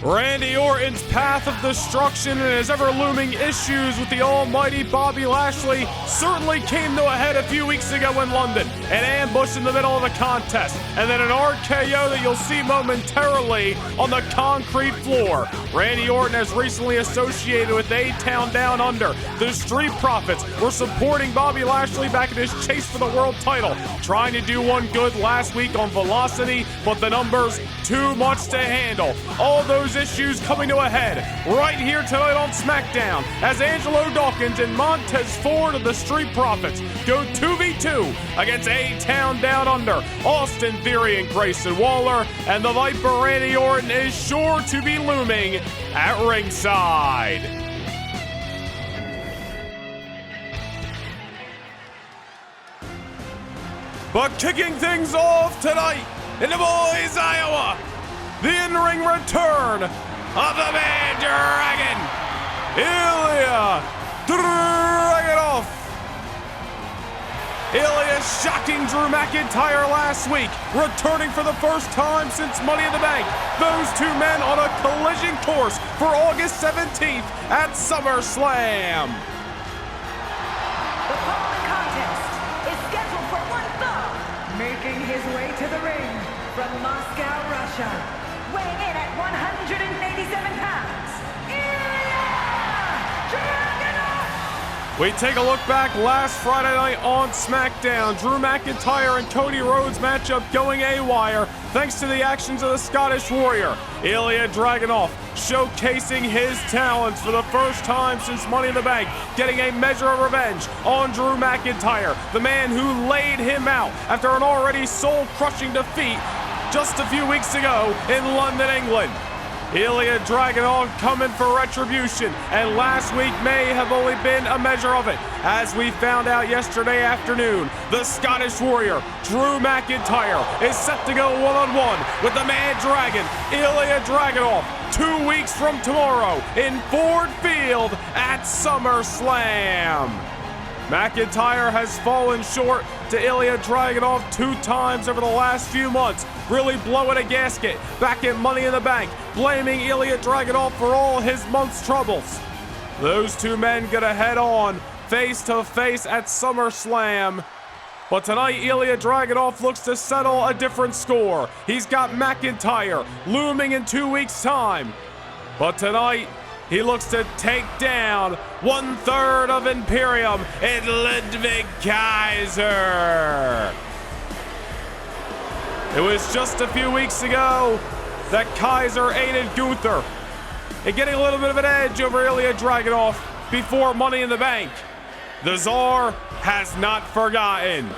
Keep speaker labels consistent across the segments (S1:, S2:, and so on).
S1: Randy Orton's path of destruction and his ever-looming issues with the almighty Bobby Lashley certainly came to a head a few weeks ago in London. An ambush in the middle of a contest, and then an RKO that you'll see momentarily on the concrete floor. Randy Orton has recently associated with A-Town Down Under. The Street Profits were supporting Bobby Lashley back in his chase for the world title, trying to do one good last week on Velocity, but the numbers too much to handle. All those issues coming to a head right here tonight on SmackDown as Angelo Dawkins and Montez Ford of the Street Profits go 2v2 against A-Town Down Under, Austin Theory and Grayson Waller, and the Viper Randy Orton is sure to be looming at ringside. But kicking things off tonight in Des Moines, Iowa, the in-ring return of the Man Dragon, Ilja Dragunov. Ilja shocking Drew McIntyre last week, returning for the first time since Money in the Bank. Those two men on a collision course for August 17th at SummerSlam.
S2: The following contest is scheduled for one fall. Making his way to the ring from Moscow, Russia, weighing in at 187 pounds, Ilja Dragunov!
S1: We take a look back last Friday night on SmackDown. Drew McIntyre and Cody Rhodes matchup going haywire thanks to the actions of the Scottish Warrior, Ilja Dragunov, showcasing his talents for the first time since Money in the Bank, getting a measure of revenge on Drew McIntyre, the man who laid him out after an already soul-crushing defeat just a few weeks ago in London, England. Ilja Dragunov coming for retribution, and last week may have only been a measure of it. As we found out yesterday afternoon, the Scottish Warrior, Drew McIntyre, is set to go one-on-one with the Mad Dragon, Ilja Dragunov, 2 weeks from tomorrow in Ford Field at SummerSlam. McIntyre has fallen short to Ilja Dragunov 2 times over the last few months, really blowing a gasket back at Money in the Bank, blaming Ilja Dragunov for all his month's troubles. Those two men gonna head on face to face at SummerSlam. But tonight, Ilja Dragunov looks to settle a different score. He's got McIntyre looming in 2 weeks' time. But tonight, he looks to take down 1/3 of Imperium in Ludwig Kaiser. It was just a few weeks ago that Kaiser aided Gunther in getting a little bit of an edge over Ilja Dragunov before Money in the Bank. The Tsar has not forgotten.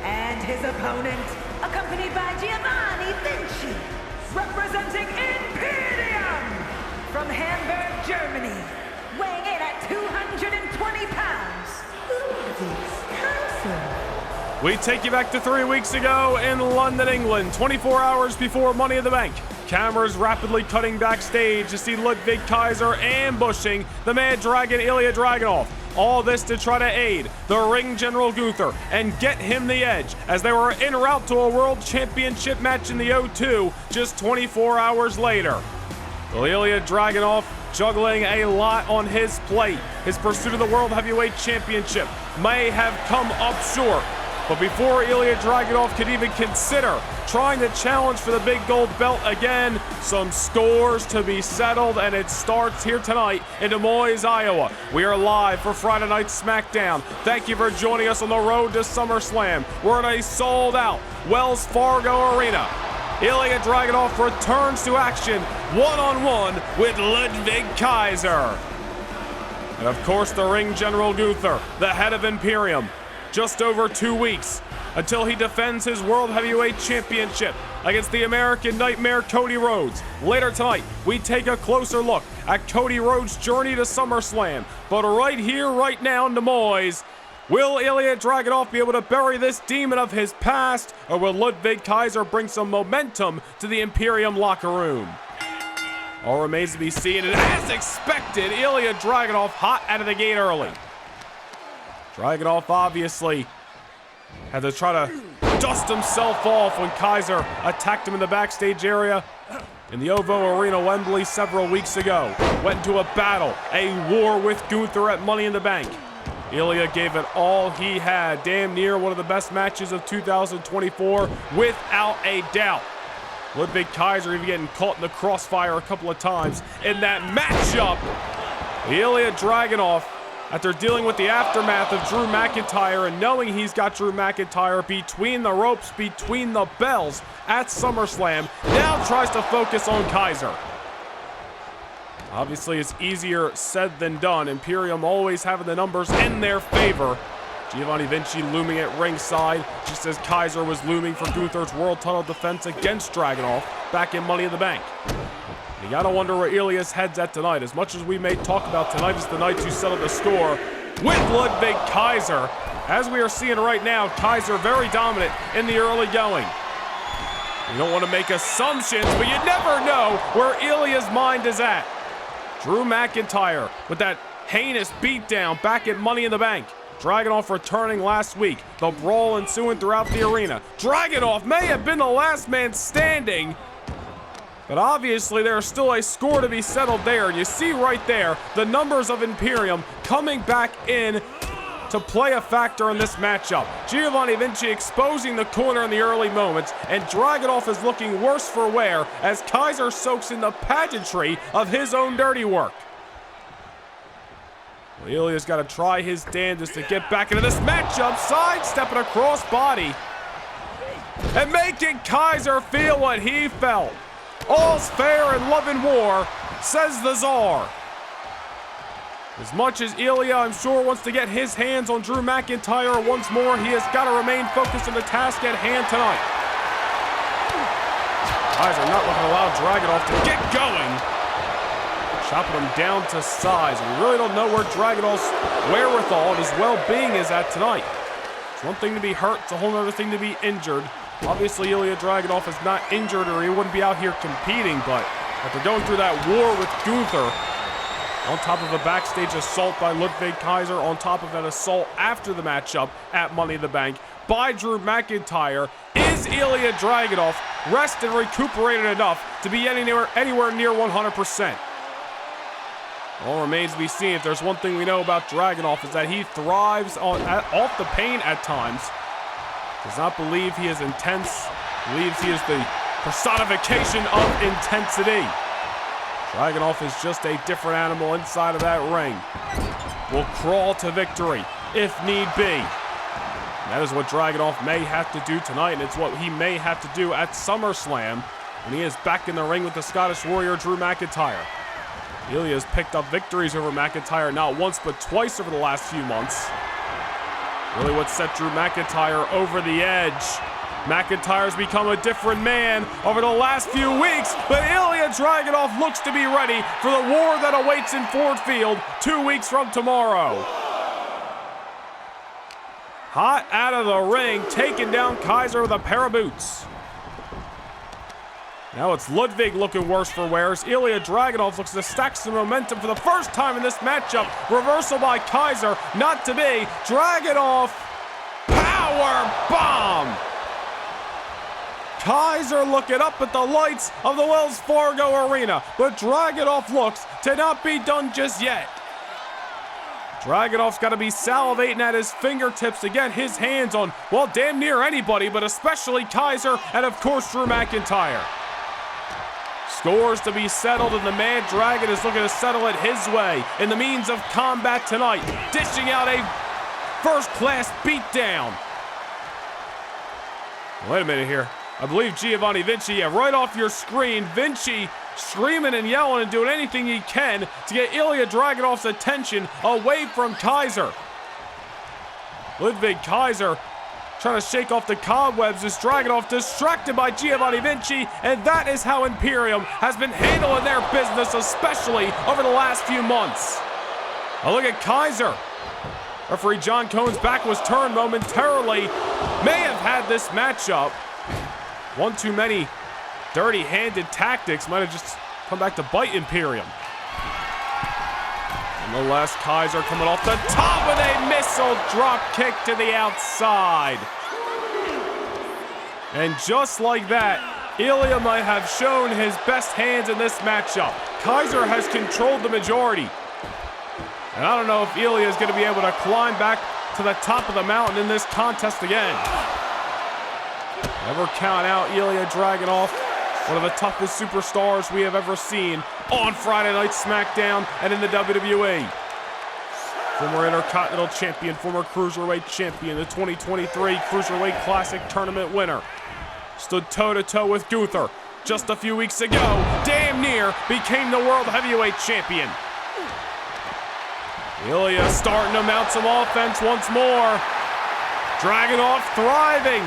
S2: And his opponent, accompanied by Giovanni Vinci, representing Imperium from Hamburg, Germany, weighing in at 220 pounds, Ludwig Kaiser.
S1: We take you back to 3 weeks ago in London, England, 24 hours before Money in the Bank. Cameras rapidly cutting backstage to see Ludwig Kaiser ambushing the Mad Dragon, Ilja Dragunov. All this to try to aid the ring general Gunther and get him the edge as they were en route to a world championship match in the O2 just 24 hours later. Ilja Dragunov juggling a lot on his plate. His pursuit of the World Heavyweight Championship may have come up short. But before Ilja Dragunov could even consider trying to challenge for the big gold belt again, some scores to be settled, and it starts here tonight in Des Moines, Iowa. We are live for Friday Night SmackDown. Thank you for joining us on the road to SummerSlam. We're in a sold-out Wells Fargo Arena. Ilja Dragunov returns to action one-on-one with Ludwig Kaiser. And of course, the ring general Gunther, the head of Imperium. Just over 2 weeks until he defends his World Heavyweight Championship against the American Nightmare Cody Rhodes. Later tonight, we take a closer look at Cody Rhodes' journey to SummerSlam. But right here, right now in Des Moines, will Ilja Dragunov be able to bury this demon of his past, or will Ludwig Kaiser bring some momentum to the Imperium locker room? All remains to be seen, and as expected, Ilja Dragunov hot out of the gate early. Dragunov obviously Had to try to dust himself off when Kaiser attacked him in the backstage area in the OVO Arena, Wembley, several weeks ago. Went into a battle, a war with Gunther at Money in the Bank. Ilja gave it all he had. Damn near one of the best matches of 2024, without a doubt. Ludwig Kaiser even getting caught in the crossfire a couple of times in that matchup. Ilja Dragunov, after dealing with the aftermath of Drew McIntyre and knowing he's got Drew McIntyre between the ropes, between the bells at SummerSlam, now tries to focus on Kaiser. Obviously, it's easier said than done. Imperium always having the numbers in their favor. Giovanni Vinci looming at ringside, just as Kaiser was looming for Gunther's world title defense against Dragunov back in Money in the Bank. You gotta wonder where Ilja's head's at tonight. As much as we may talk about tonight is the night to settle the score with Ludwig Kaiser. As we are seeing right now, Kaiser very dominant in the early going. You don't want to make assumptions, but you never know where Ilja's mind is at. Drew McIntyre with that heinous beatdown back at Money in the Bank. Dragunov returning last week. The brawl ensuing throughout the arena. Dragunov may have been the last man standing, but obviously there's still a score to be settled there. And you see right there the numbers of Imperium coming back in to play a factor in this matchup. Giovanni Vinci exposing the corner in the early moments, and Dragunov is looking worse for wear as Kaiser soaks in the pageantry of his own dirty work. Well, Ilja's got to try his damnedest to get back into this matchup, sidestepping across body and making Kaiser feel what he felt. All's fair in love and war, says the Tsar. As much as Ilja, I'm sure, wants to get his hands on Drew McIntyre once more, he has got to remain focused on the task at hand tonight. Kaiser not looking to allow Dragunov to get going. Chopping him down to size. And we really don't know where Dragunov's wherewithal and his well-being is at tonight. It's one thing to be hurt, it's a whole other thing to be injured. Obviously, Ilja Dragunov is not injured or he wouldn't be out here competing, but after going through that war with Gunther, on top of a backstage assault by Ludwig Kaiser, on top of an assault after the matchup at Money in the Bank by Drew McIntyre, is Ilja Dragunov rested and recuperated enough to be anywhere near 100%? All remains to be seen. If there's one thing we know about Dragunov is that he thrives off the pain at times. Does not believe he is intense. Believes he is the personification of intensity. Dragunov is just a different animal inside of that ring. Will crawl to victory if need be. That is what Dragunov may have to do tonight, and it's what he may have to do at SummerSlam when he is back in the ring with the Scottish Warrior Drew McIntyre. Ilja has picked up victories over McIntyre not once but twice over the last few months. Really what set Drew McIntyre over the edge. McIntyre's become a different man over the last few weeks, but Ilja Dragunov looks to be ready for the war that awaits in Ford Field 2 weeks from tomorrow. Hot out of the ring, taking down Kaiser with a pair of boots. Now it's Ludwig looking worse for wear as Ilja Dragunov looks to stack some momentum for the first time in this matchup. Reversal by Kaiser, not to be. Dragunov, power bomb. Kaiser looking up at the lights of the Wells Fargo Arena, but Dragunov looks to not be done just yet. Dragunov's got to be salivating at his fingertips to get his hands on, well, damn near anybody, but especially Kaiser and, of course, Drew McIntyre. Scores to be settled, and the Mad Dragon is looking to settle it his way in the means of combat tonight, dishing out a first-class beatdown. Wait a minute here. I believe Giovanni Vinci, right off your screen, Vinci screaming and yelling and doing anything he can to get Ilja Dragunov's attention away from Kaiser. Ludwig Kaiser trying to shake off the cobwebs as Dragunov distracted by Giovanni Vinci, and that is how Imperium has been handling their business, especially over the last few months. A look at Kaiser. Referee John Cohn's back was turned momentarily. May have had this matchup. One too many dirty-handed tactics might have just come back to bite Imperium. Nonetheless, Kaiser coming off the top with a missile drop kick to the outside. And just like that, Ilja might have shown his best hands in this matchup. Kaiser has controlled the majority. And I don't know if Ilja is going to be able to climb back to the top of the mountain in this contest again. Never count out Ilja Dragunov, one of the toughest superstars we have ever seen on Friday Night SmackDown and in the WWE. Former Intercontinental Champion, former Cruiserweight Champion, the 2023 Cruiserweight Classic Tournament winner. Stood toe-to-toe with Gunther just a few weeks ago. Damn near became the World Heavyweight Champion. Ilja starting to mount some offense once more. Dragunov thriving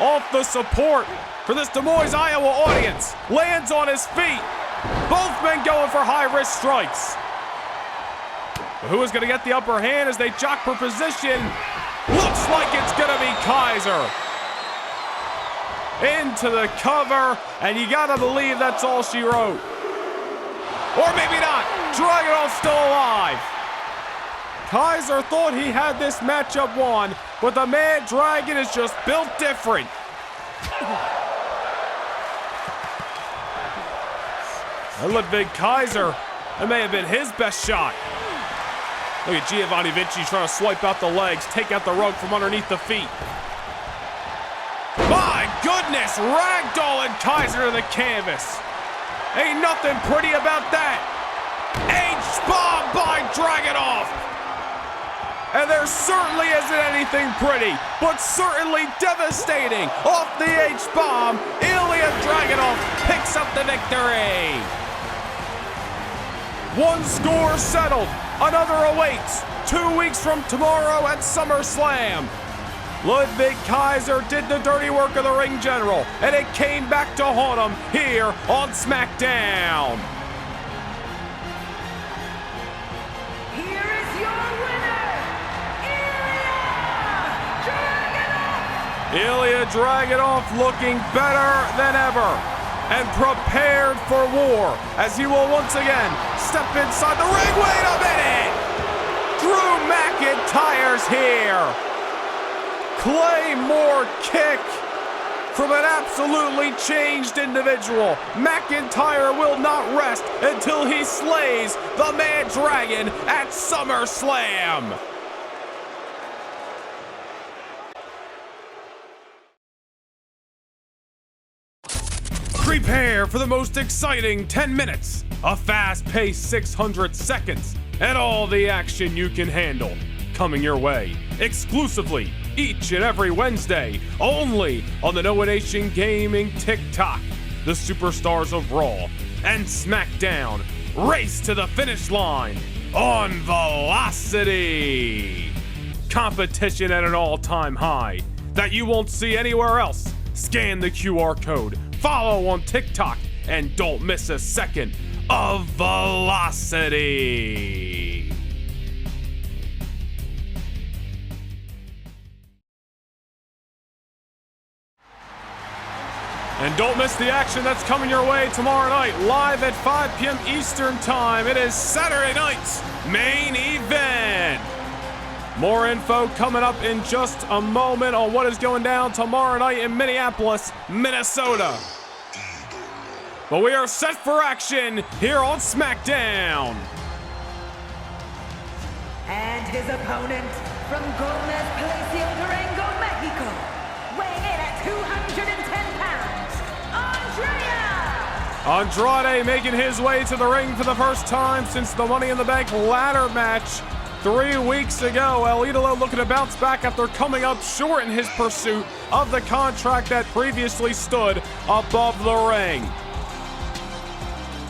S1: off the support for this Des Moines, Iowa audience. Lands on his feet. Both men going for high-risk strikes. But who is going to get the upper hand as they jock for position? Looks like it's going to be Kaiser. Into the cover, and you got to believe that's all she wrote. Or maybe not. Dragunov's still alive. Kaiser thought he had this matchup won, but the Mad Dragon is just built different. And Ludwig Kaiser, that may have been his best shot. Look at Giovanni Vinci trying to swipe out the legs, take out the rug from underneath the feet. My goodness, ragdolling Kaiser to the canvas. Ain't nothing pretty about that. H-bomb by Dragunov. And there certainly isn't anything pretty, but certainly devastating. Off the H-bomb, Ilja Dragunov picks up the victory. One score settled, another awaits 2 weeks from tomorrow at SummerSlam. Ludwig Kaiser did the dirty work of the ring general, and it came back to haunt him here on SmackDown.
S2: Here is your winner, Ilja Dragunov!
S1: Ilja Dragunov looking better than ever and prepared for war as he will once again step inside the ring. Wait a minute! Drew McIntyre's here. Claymore kick from an absolutely changed individual. McIntyre will not rest until he slays the Mad Dragon at SummerSlam. Prepare for the most exciting 10 minutes, a fast-paced 600 seconds, and all the action you can handle coming your way exclusively each and every Wednesday, only on the Noah Nation Gaming TikTok. The superstars of Raw and SmackDown race to the finish line on velocity. Competition at an all-time high that you won't see anywhere else. Scan the QR code, follow on TikTok, and don't miss a second of velocity. And don't miss the action that's coming your way tomorrow night, live at 5 p.m. Eastern Time. It is Saturday night's main event. More info coming up in just a moment on what is going down tomorrow night in Minneapolis, Minnesota. But we are set for action here on SmackDown.
S2: And his opponent from Gomez Palacio, Durango, Mexico, weighing in at 210 pounds,
S1: Andrade making his way to the ring for the first time since the Money in the Bank ladder match 3 weeks ago. El Idolo looking to bounce back after coming up short in his pursuit of the contract that previously stood above the ring.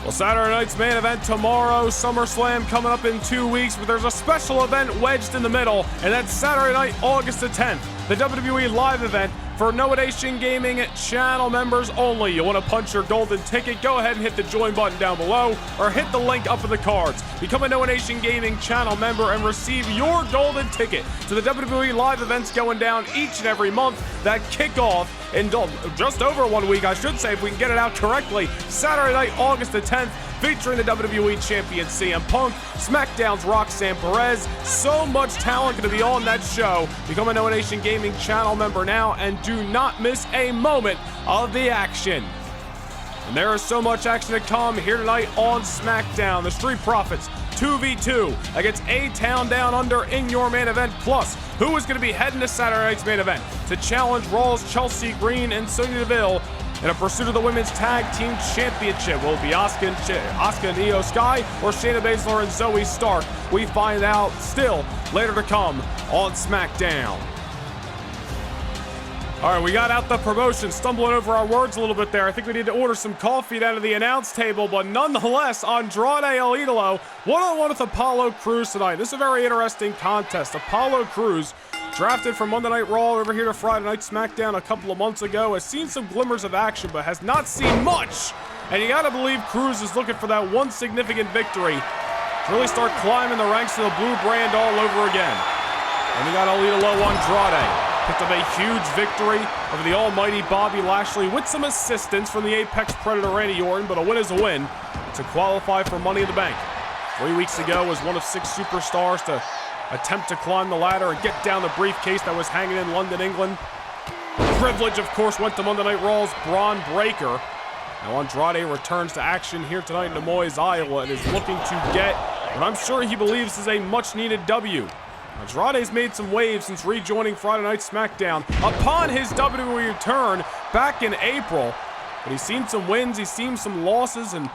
S1: Well, Saturday night's main event tomorrow, SummerSlam coming up in 2 weeks, but there's a special event wedged in the middle, and that's Saturday night, August the 10th, the WWE Live event for Noah Nation Gaming channel members only. You want to punch your golden ticket? Go ahead and hit the join button down below or hit the link up in the cards. Become a Noah Nation Gaming channel member and receive your golden ticket to the WWE Live events going down each and every month that kick off in just over 1 week, I should say, if we can get it out correctly. Saturday night, August the 10th, featuring the WWE Champion CM Punk, SmackDown's Roxanne Perez. So much talent going to be on that show. Become a No Nation Gaming channel member now and do not miss a moment of the action. And there is so much action to come here tonight on SmackDown. The Street Profits 2v2 against A-Town Down Under in your main event. Plus, who is going to be heading to Saturday night's main event to challenge Raw's Chelsea Green and Sonya Deville in a pursuit of the Women's Tag Team Championship? Will it be Asuka and Io Sky or Shayna Baszler and Zoe Stark? We find out still later to come on SmackDown. All right, we got out the promotion, stumbling over our words a little bit there. I think we need to order some coffee down to the announce table, but nonetheless, Andrade El Idolo one-on-one with Apollo Crews tonight. This is a very interesting contest. Apollo Crews, drafted from Monday Night Raw over here to Friday Night SmackDown a couple of months ago, has seen some glimmers of action, but has not seen much. And you gotta believe Crews is looking for that one significant victory to really start climbing the ranks of the blue brand all over again. And we got El Idolo Andrade. Picked up a huge victory over the almighty Bobby Lashley with some assistance from the Apex Predator Randy Orton, but a win is a win to qualify for Money in the Bank. 3 weeks ago was one of 6 superstars to attempt to climb the ladder and get down the briefcase that was hanging in London, England. The privilege, of course, went to Monday Night Raw's Braun Breaker. Now Andrade returns to action here tonight in Des Moines, Iowa, and is looking to get what I'm sure he believes is a much-needed W. Andrade's made some waves since rejoining Friday Night SmackDown upon his WWE return back in April. But he's seen some wins, he's seen some losses, and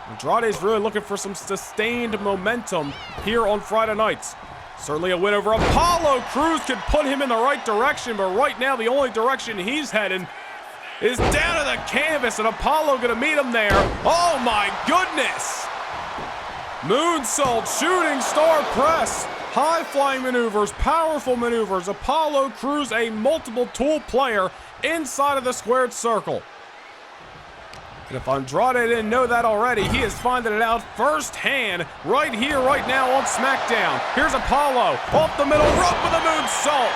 S1: Andrade's really looking for some sustained momentum here on Friday nights. Certainly a win over Apollo Crews could put him in the right direction, but right now the only direction he's heading is down to the canvas, and Apollo gonna meet him there. Oh my goodness! Moonsault, shooting star press. High-flying maneuvers, powerful maneuvers. Apollo Crews, a multiple-tool player inside of the squared circle. And if Andrade didn't know that already, he is finding it out firsthand right here, right now on SmackDown. Here's Apollo off the middle rope with a moonsault.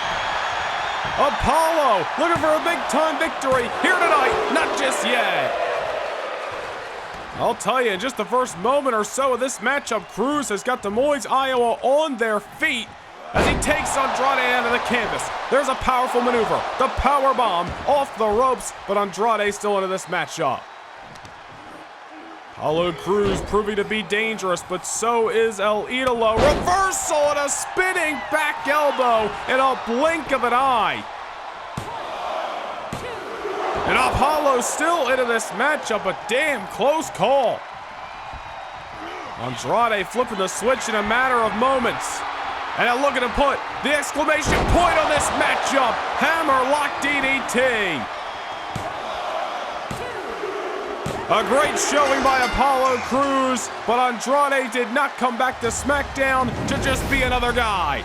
S1: Apollo looking for a big-time victory here tonight. Not just yet. I'll tell you, in just the first moment or so of this matchup, Crews has got Des Moines, Iowa on their feet as he takes Andrade out of the canvas. There's a powerful maneuver, the power bomb off the ropes, but Andrade still into this matchup. Apollo Crews proving to be dangerous, but so is El Idolo. Reversal and a spinning back elbow in a blink of an eye. And Apollo still into this matchup, a damn close call. Andrade flipping the switch in a matter of moments. And now looking to put the exclamation point on this matchup. Hammerlock DDT. A great showing by Apollo Crews, but Andrade did not come back to SmackDown to just be another guy.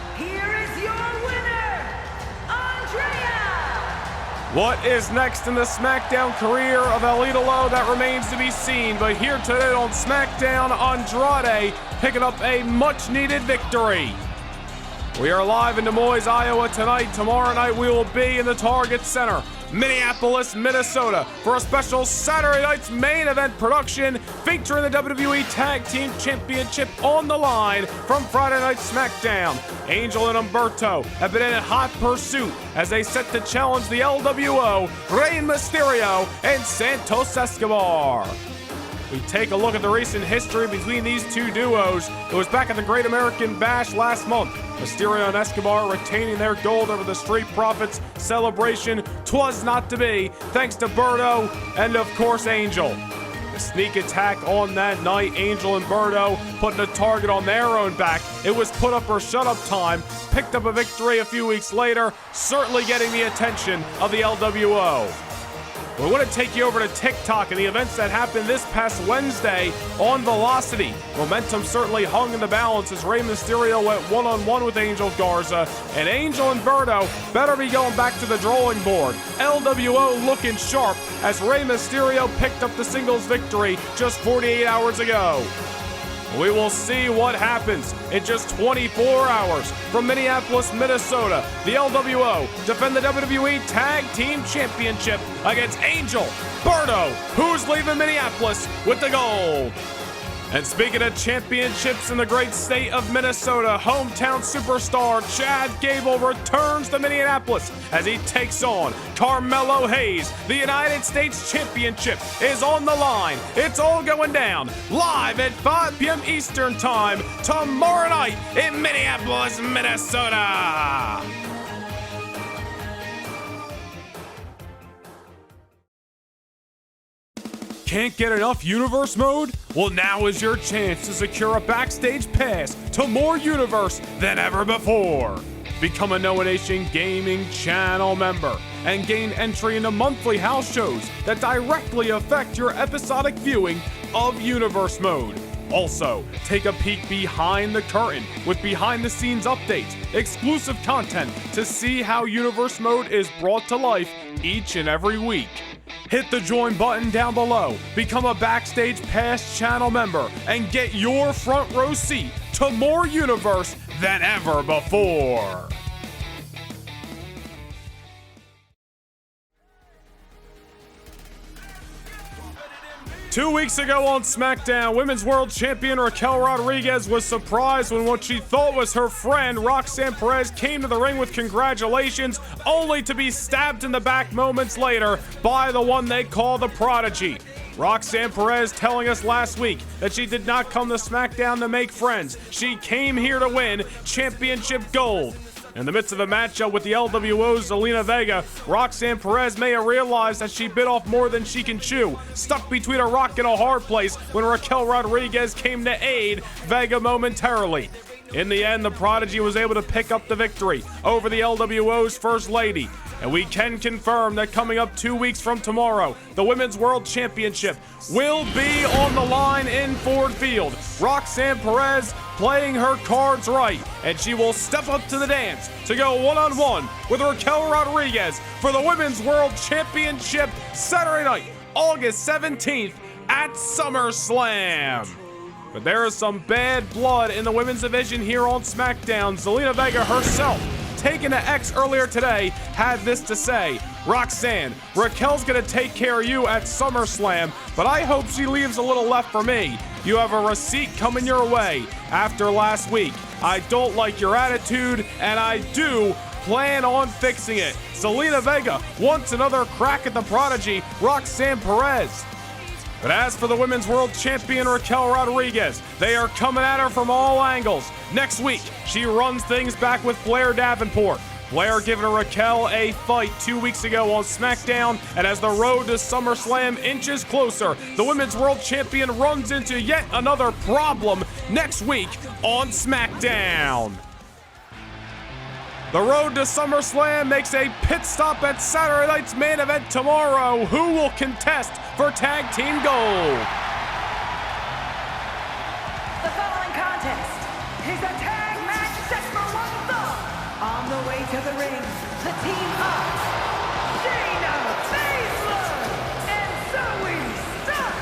S1: What is next in the SmackDown career of El Idolo? That remains to be seen. But here today on SmackDown, Andrade picking up a much-needed victory. We are live in Des Moines, Iowa tonight. Tomorrow night we will be in the Target Center, Minneapolis, Minnesota, for a special Saturday night's main event production featuring the WWE Tag Team Championship on the line from Friday Night SmackDown. Angel and Humberto have been in hot pursuit as they set to challenge the LWO, Rey Mysterio, and Santos Escobar. We take a look at the recent history between these two duos. It was back at the Great American Bash last month. Mysterio and Escobar retaining their gold over the Street Profits. Celebration 'twas not to be, thanks to Berto and, of course, Angel. The sneak attack on that night, Angel and Berto putting a target on their own back. It was put up or shut up time. Picked up a victory a few weeks later, certainly getting the attention of the LWO. We want to take you over to TikTok and the events that happened this past Wednesday on Velocity. Momentum certainly hung in the balance as Rey Mysterio went one-on-one with Angel Garza, and Angel and Berto better be going back to the drawing board. LWO looking sharp as Rey Mysterio picked up the singles victory just 48 hours ago. We will see what happens. In just 24 hours from Minneapolis, Minnesota, the LWO defend the WWE Tag Team Championship against Angel, Berto, who's leaving Minneapolis with the gold. And speaking of championships in the great state of Minnesota, hometown superstar Chad Gable returns to Minneapolis as he takes on Carmelo Hayes. The United States Championship is on the line. It's all going down live at 5 p.m. Eastern Time tomorrow night in Minneapolis, Minnesota. Can't get enough Universe Mode? Well, now is your chance to secure a backstage pass to more Universe than ever before. Become a No Nation Gaming channel member and gain entry into monthly house shows that directly affect your episodic viewing of Universe Mode. Also, take a peek behind the curtain with behind-the-scenes updates, exclusive content to see how Universe Mode is brought to life each and every week. Hit the join button down below, become a Backstage Pass channel member, and get your front row seat to more Universe than ever before. Two weeks ago on SmackDown, Women's World Champion Raquel Rodriguez was surprised when what she thought was her friend Roxanne Perez came to the ring with congratulations, only to be stabbed in the back moments later by the one they call the Prodigy. Roxanne Perez telling us last week that she did not come to SmackDown to make friends. She came here to win championship gold. In the midst of a matchup with the LWO's Zelina Vega, Roxanne Perez may have realized that she bit off more than she can chew, stuck between a rock and a hard place when Raquel Rodriguez came to aid Vega momentarily. In the end, the Prodigy was able to pick up the victory over the LWO's First Lady. And we can confirm that coming up 2 weeks from tomorrow, the Women's World Championship will be on the line in Ford Field. Roxanne Perez playing her cards right, and she will step up to the dance to go one-on-one with Raquel Rodriguez for the Women's World Championship Saturday night, August 17th at SummerSlam. But there is some bad blood in the women's division here on SmackDown. Zelina Vega herself, taken to X earlier today, had this to say: Roxanne, Raquel's gonna take care of you at SummerSlam, but I hope she leaves a little left for me. You have a receipt coming your way after last week. I don't like your attitude, and I do plan on fixing it. Zelina Vega wants another crack at the Prodigy, Roxanne Perez. But as for the Women's World Champion Raquel Rodriguez, they are coming at her from all angles. Next week, she runs things back with Blair Davenport. Blair giving Raquel a fight 2 weeks ago on SmackDown, and as the road to SummerSlam inches closer, the Women's World Champion runs into yet another problem next week on SmackDown. The road to SummerSlam makes a pit stop at Saturday night's main event tomorrow. Who will contest for Tag Team Gold?
S2: The following contest is a tag match set for one fall. On the way to the ring, the team of Shayna Baszler and Zoe Stark.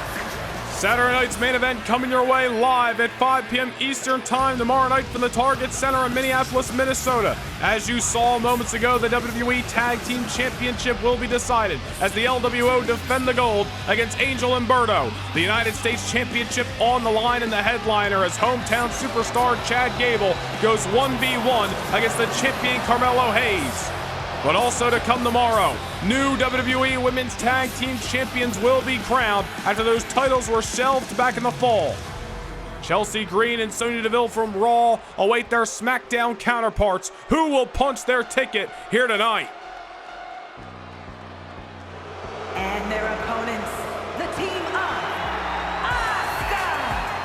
S1: Saturday night's main event coming your way live at 5 p.m. Eastern Time tomorrow night from the Target Center in Minneapolis, Minnesota. As you saw moments ago, the WWE Tag Team Championship will be decided as the LWO defend the gold against Angel and Berto. The United States Championship on the line, and the headliner as hometown superstar Chad Gable goes 1v1 against the champion Carmelo Hayes. But also to come tomorrow, new WWE Women's Tag Team Champions will be crowned after those titles were shelved back in the fall. Chelsea Green and Sonya Deville from Raw await their SmackDown counterparts, who will punch their ticket here tonight.
S2: And their opponents, the team of Asuka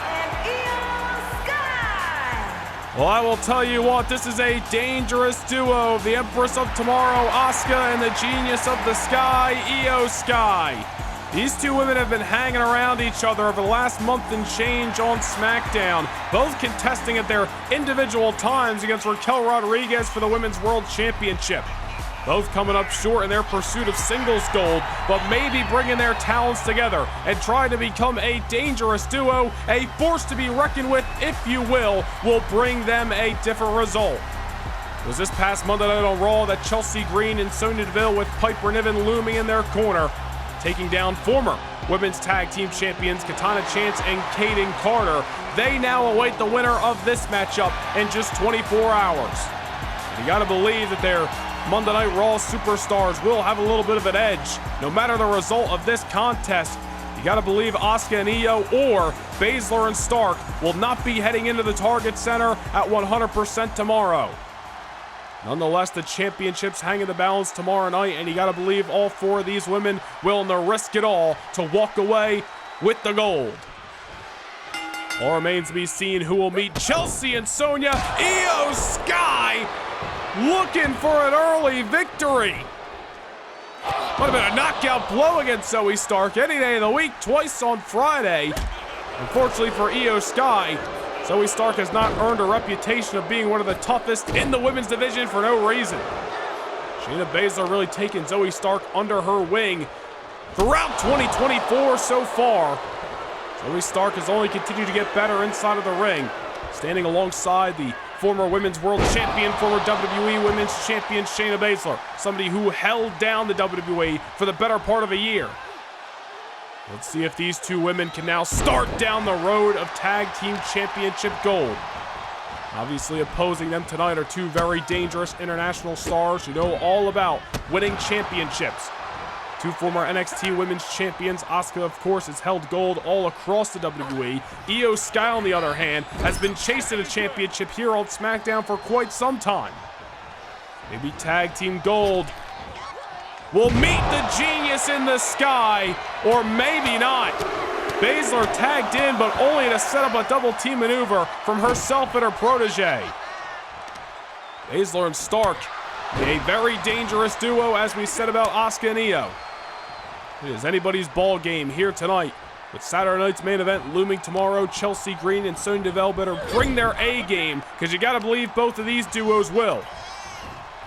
S2: and Io Sky.
S1: Well, I will tell you what, this is a dangerous duo. The Empress of Tomorrow, Asuka, and the Genius of the Sky, Io Sky. These two women have been hanging around each other over the last month and change on SmackDown, both contesting at their individual times against Raquel Rodriguez for the Women's World Championship. Both coming up short in their pursuit of singles gold, but maybe bringing their talents together and trying to become a dangerous duo, a force to be reckoned with, if you will bring them a different result. It was this past Monday night on Raw that Chelsea Green and Sonya Deville, with Piper Niven looming in their corner, taking down former women's tag team champions Katana Chance and Kaden Carter. They now await the winner of this matchup in just 24 hours. You gotta believe that their Monday Night Raw superstars will have a little bit of an edge. No matter the result of this contest, you gotta believe Asuka and Io or Baszler and Stark will not be heading into the Target Center at 100% tomorrow. Nonetheless, the championships hang in the balance tomorrow night, and you gotta believe all four of these women willing to risk it all to walk away with the gold. All remains to be seen who will meet Chelsea and Sonya. Io Sky looking for an early victory. Might have been a knockout blow against Zoe Stark any day of the week, twice on Friday. Unfortunately for Io Sky, Zoe Stark has not earned a reputation of being one of the toughest in the women's division for no reason. Shayna Baszler really taking Zoe Stark under her wing throughout 2024 so far. Zoe Stark has only continued to get better inside of the ring, standing alongside the former women's world champion, former WWE women's champion Shayna Baszler, somebody who held down the WWE for the better part of a year. Let's see if these two women can now start down the road of Tag Team Championship gold. Obviously opposing them tonight are two very dangerous international stars who know all about winning championships. Two former NXT Women's Champions. Asuka, of course, has held gold all across the WWE. Io Sky, on the other hand, has been chasing a championship here on SmackDown for quite some time. Maybe Tag Team Gold will meet the genius in the sky, or maybe not. Baszler tagged in, but only to set up a double team maneuver from herself and her protege. Baszler and Stark, a very dangerous duo, as we said about Asuka and Io. It is anybody's ball game here tonight. With Saturday night's main event looming tomorrow, Chelsea Green and Sonya Deville better bring their A game, because you gotta believe both of these duos will.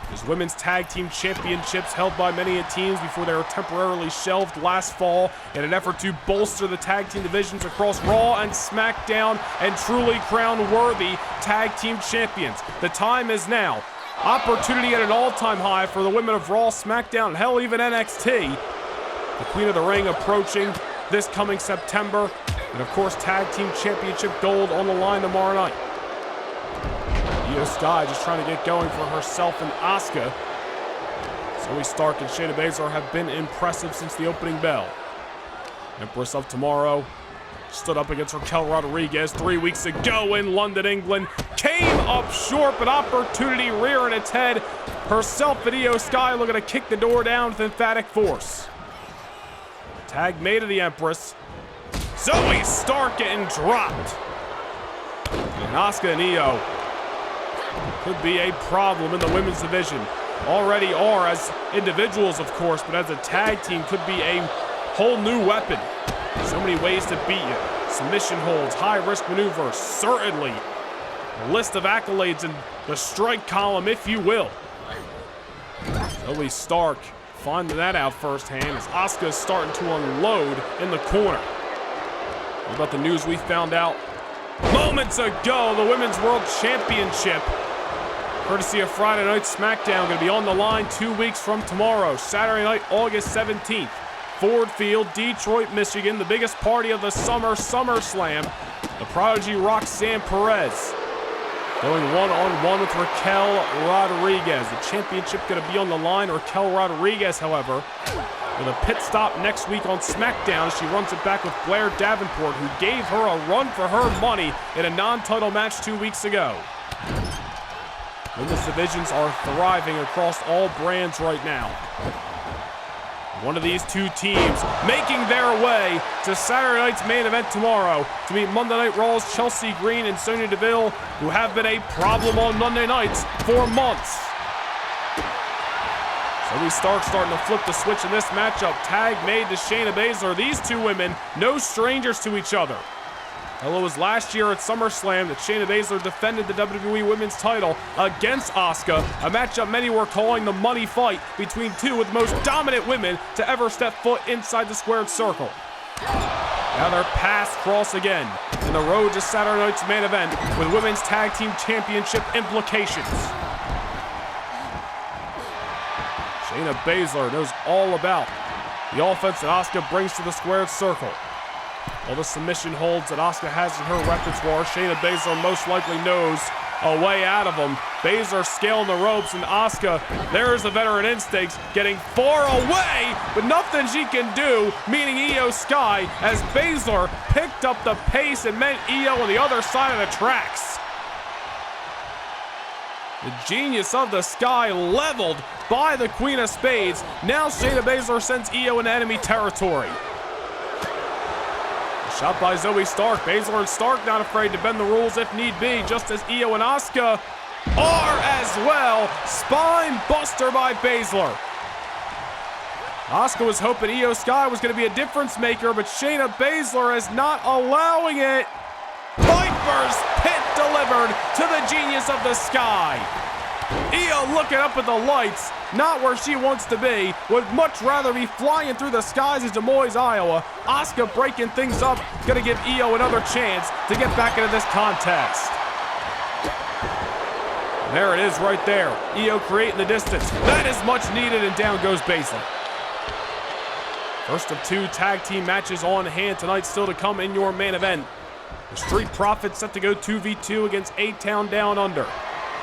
S1: These women's tag team championships held by many teams before they were temporarily shelved last fall in an effort to bolster the tag team divisions across Raw and SmackDown and truly crown worthy tag team champions. The time is now. Opportunity at an all-time high for the women of Raw, SmackDown, and hell, even NXT. The Queen of the Ring approaching this coming September. And of course, tag team championship gold on the line tomorrow night. Io Sky just trying to get going for herself and Asuka. Zoe Stark and Shayna Baszler have been impressive since the opening bell. Empress of Tomorrow stood up against Raquel Rodriguez 3 weeks ago in London, England. Came up short, but opportunity rearing its head. Herself and Io Sky looking to kick the door down with emphatic force. Tag made of the Empress. Zoe Stark getting dropped. And Asuka and Io could be a problem in the women's division. Already are as individuals, of course, but as a tag team could be a whole new weapon. So many ways to beat you. Submission holds, high-risk maneuvers, certainly. A list of accolades in the strike column, if you will. Zoe Stark finding that out firsthand as Asuka is starting to unload in the corner. What about the news we found out moments ago? The Women's World Championship, courtesy of Friday Night SmackDown, going to be on the line 2 weeks from tomorrow, Saturday night, August 17th. Ford Field, Detroit, Michigan, the biggest party of the summer, SummerSlam. The prodigy Roxanne Perez going one-on-one with Raquel Rodriguez. The championship going to be on the line. Raquel Rodriguez, however, with a pit stop next week on SmackDown as she runs it back with Blair Davenport, who gave her a run for her money in a non-title match 2 weeks ago. Women's divisions are thriving across all brands right now. One of these two teams making their way to Saturday night's main event tomorrow to meet Monday Night Raw's Chelsea Green and Sonya Deville, who have been a problem on Monday nights for months. Zoe Stark starting to flip the switch in this matchup. Tag made to Shayna Baszler. These two women, no strangers to each other. Well, it was last year at SummerSlam that Shayna Baszler defended the WWE Women's title against Asuka, a matchup many were calling the money fight between two of the most dominant women to ever step foot inside the squared circle. Now they're past Cross again, and the road to Saturday night's main event with Women's Tag Team Championship implications. Shayna Baszler knows all about the offense that Asuka brings to the squared circle. All the submission holds that Asuka has in her repertoire, Shayna Baszler most likely knows a way out of them. Baszler scaling the ropes, and Asuka, there's the veteran instincts, getting far away, but nothing she can do, meaning Io Sky, as Baszler picked up the pace and met Io on the other side of the tracks. The genius of the Sky leveled by the Queen of Spades. Now Shayna Baszler sends Io into enemy territory. Shot by Zoe Stark. Baszler and Stark not afraid to bend the rules if need be, just as Io and Asuka are as well. Spine buster by Baszler. Asuka was hoping Io Sky was going to be a difference maker, but Shayna Baszler is not allowing it. Piper's Pit delivered to the genius of the Sky. Io looking up at the lights, not where she wants to be, would much rather be flying through the skies of Des Moines, Iowa. Asuka breaking things up, gonna give Io another chance to get back into this contest. There it is right there. Io creating the distance. That is much needed, and down goes Baszler. First of two tag team matches on hand tonight, still to come in your main event. The Street Profits set to go 2v2 against A-Town Down Under.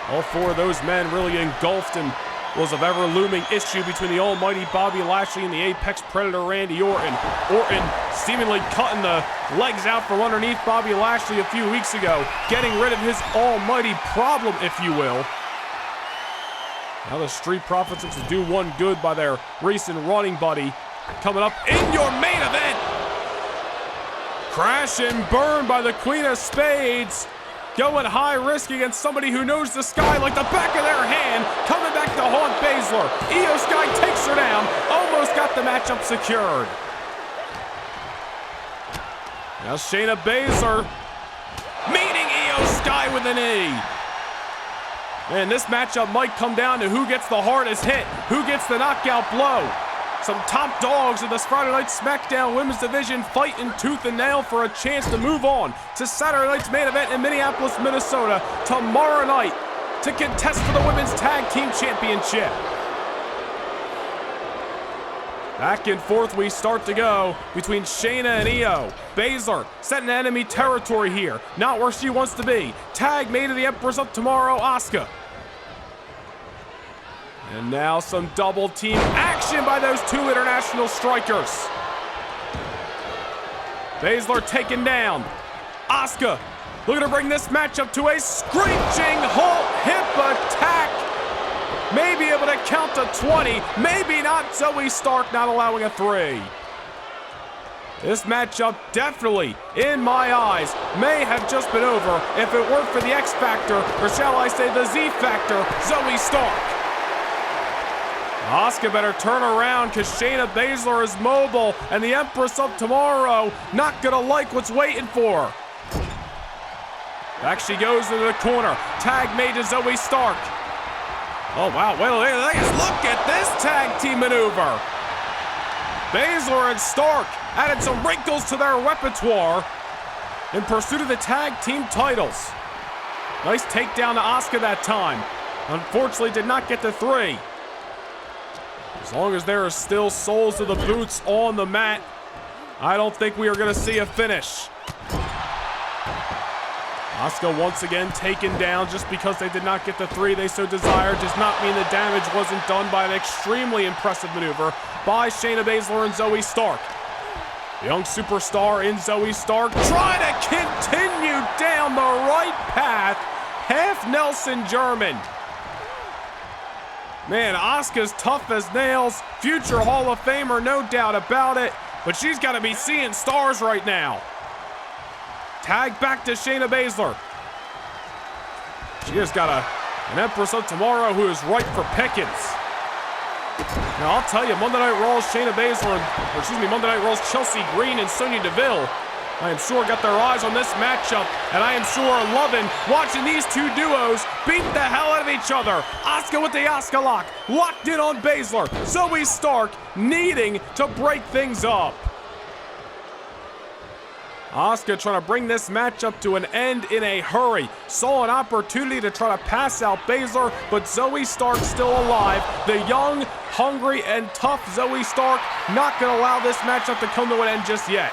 S1: All four of those men really engulfed in was of ever-looming issue between the almighty Bobby Lashley and the Apex Predator Randy Orton. Orton seemingly cutting the legs out from underneath Bobby Lashley a few weeks ago, getting rid of his almighty problem, if you will. Now the Street Profits looks to do one good by their recent running buddy. Coming up in your main event, crash and burn by the Queen of Spades. Going high risk against somebody who knows the Sky like the back of their hand. Coming back to haunt Baszler. Io Sky takes her down. Almost got the matchup secured. Now Shayna Baszler meeting Io Sky with a knee. And this matchup might come down to who gets the hardest hit, who gets the knockout blow. Some top dogs in this Friday Night SmackDown Women's Division fighting tooth and nail for a chance to move on to Saturday night's main event in Minneapolis, Minnesota tomorrow night to contest for the Women's Tag Team Championship. Back and forth we start to go between Shayna and Io. Baszler setting enemy territory here, not where she wants to be. Tag made of the Empress of Tomorrow, Asuka. And now some double team action by those two international strikers. Baszler taken down. Asuka looking to bring this matchup to a screeching halt hip attack. Maybe able to count to 20, maybe not. Zoe Stark not allowing a 3. This matchup definitely, in my eyes, may have just been over if it weren't for the X Factor, or shall I say the Z Factor, Zoe Stark. Asuka better turn around because Shayna Baszler is mobile, and the Empress of Tomorrow not gonna like what's waiting for her. Back she goes into the corner. Tag made to Zoe Stark. Oh wow, well, look at this tag team maneuver. Baszler and Stark added some wrinkles to their repertoire in pursuit of the tag team titles. Nice takedown to Asuka that time. Unfortunately did not get the 3. As long as there are still soles of the boots on the mat, I don't think we are going to see a finish. Asuka once again taken down. Just because they did not get the 3 they so desired does not mean the damage wasn't done by an extremely impressive maneuver by Shayna Baszler and Zoe Stark. The young superstar in Zoe Stark trying to continue down the right path. Half Nelson German. Man, Asuka's tough as nails. Future Hall of Famer, no doubt about it. But she's got to be seeing stars right now. Tag back to Shayna Baszler. She has got an Empress of Tomorrow who is ripe for pickings. Now, I'll tell you, Monday Night Raw's Shayna Baszler, Monday Night Raw's Chelsea Green and Sonya Deville I am sure got their eyes on this matchup, and I am sure loving watching these two duos beat the hell out of each other. Asuka with the Asuka lock, locked in on Baszler. Zoe Stark needing to break things up. Asuka trying to bring this matchup to an end in a hurry. Saw an opportunity to try to pass out Baszler, but Zoe Stark still alive. The young, hungry, and tough Zoe Stark not going to allow this matchup to come to an end just yet.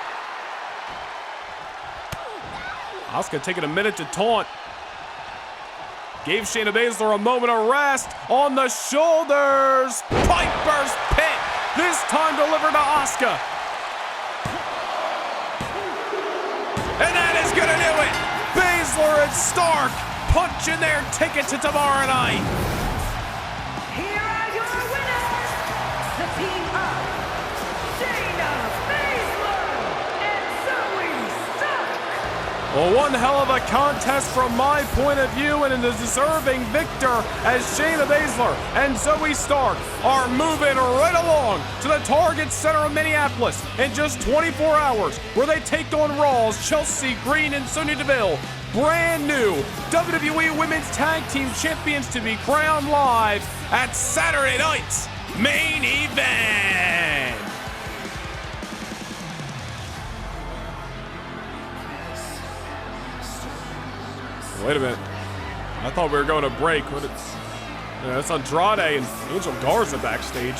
S1: Asuka taking a minute to taunt. Gave Shayna Baszler a moment of rest on the shoulders. Piper's Pit, this time delivered to Asuka. And that is gonna do it. Baszler and Stark punching their ticket to tomorrow night.
S2: Here are your winners, the team of Shayna Baszler and Zoe Stark.
S1: Well, one hell of a contest from my point of view, and the deserving victor as Shayna Baszler and Zoe Stark are moving right along to the Target Center of Minneapolis in just 24 hours, where they take on Raw's Chelsea Green and Sonya Deville. Brand new WWE Women's Tag Team Champions to be crowned live at Saturday night's main event. Wait a minute. I thought we were going to break. That's Andrade and Angel Garza backstage.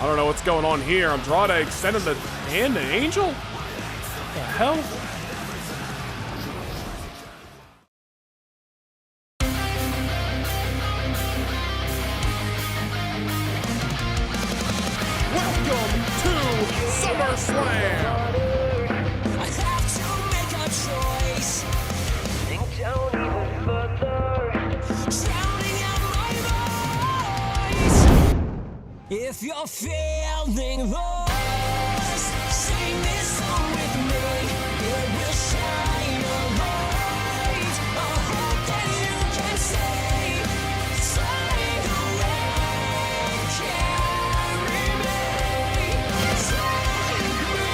S1: I don't know what's going on here. Andrade extended the hand to Angel? What the hell? Welcome to SummerSlam!
S3: I have to make a choice. Think down even further. Drowning out my voice. If you're feeling lost, sing this song with me. It will shine a light. A hope that you can see. Slide away, carry me. Take me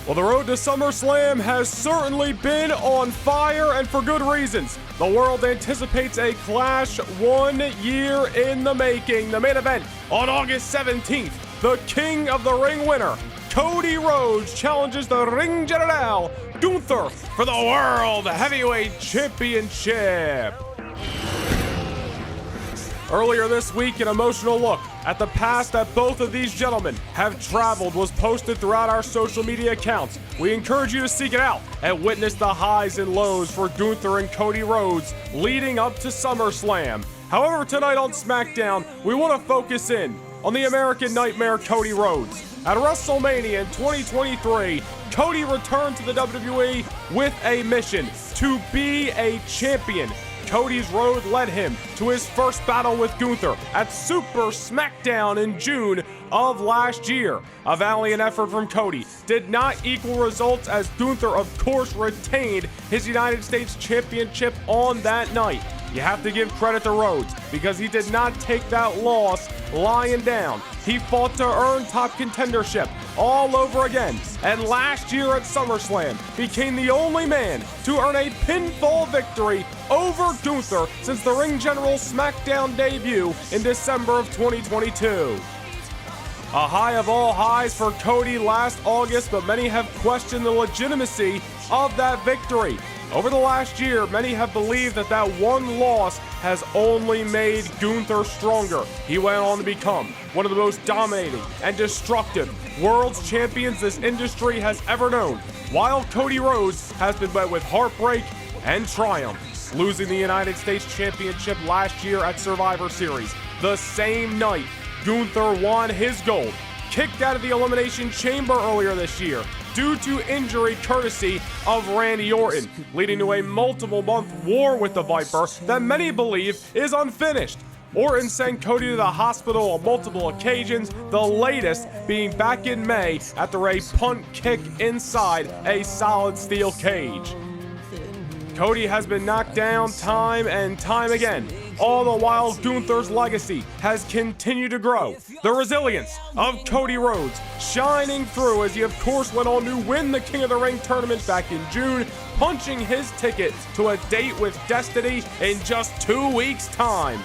S1: Well, the road to SummerSlam has certainly been on fire, and for good reasons. The world anticipates a clash 1 year in the making. The main event on August 17th, the King of the Ring winner, Cody Rhodes, challenges the Ring General, Gunther, for the World Heavyweight Championship. Earlier this week, an emotional look at the past that both of these gentlemen have traveled was posted throughout our social media accounts. We encourage you to seek it out and witness the highs and lows for Gunther and Cody Rhodes leading up to SummerSlam. However, tonight on SmackDown, we want to focus in on the American Nightmare Cody Rhodes. At WrestleMania in 2023, Cody returned to the WWE with a mission to be a champion. Cody's road led him to his first battle with Gunther at Super SmackDown in June of last year. A valiant effort from Cody did not equal results, as Gunther, of course, retained his United States Championship on that night. You have to give credit to Rhodes, because he did not take that loss lying down. He fought to earn top contendership all over again, and last year at SummerSlam became the only man to earn a pinfall victory over Gunther since the Ring General's SmackDown debut in December of 2022. A high of all highs for Cody last August, but many have questioned the legitimacy of that victory. Over the last year, many have believed that that one loss has only made Gunther stronger. He went on to become one of the most dominating and destructive world champions this industry has ever known, while Cody Rhodes has been met with heartbreak and triumph, losing the United States Championship last year at Survivor Series. The same night, Gunther won his gold, kicked out of the Elimination Chamber earlier this year, due to injury courtesy of Randy Orton, leading to a multiple-month war with the Viper that many believe is unfinished. Orton sent Cody to the hospital on multiple occasions, the latest being back in May after a punt kick inside a solid steel cage. Cody has been knocked down time and time again. All the while, Gunther's legacy has continued to grow. The resilience of Cody Rhodes shining through as he of course went on to win the King of the Ring tournament back in June, punching his ticket to a date with Destiny in just 2 weeks' time.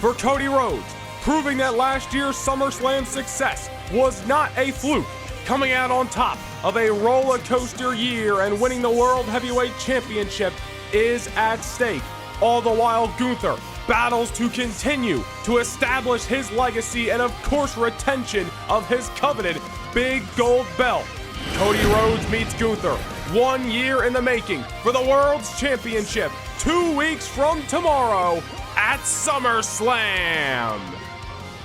S1: For Cody Rhodes, proving that last year's SummerSlam success was not a fluke, coming out on top of a roller coaster year and winning the World Heavyweight Championship is at stake. All the while, Gunther battles to continue to establish his legacy and of course retention of his coveted big gold belt. Cody Rhodes meets Gunther, 1 year in the making for the World's Championship, 2 weeks from tomorrow at SummerSlam.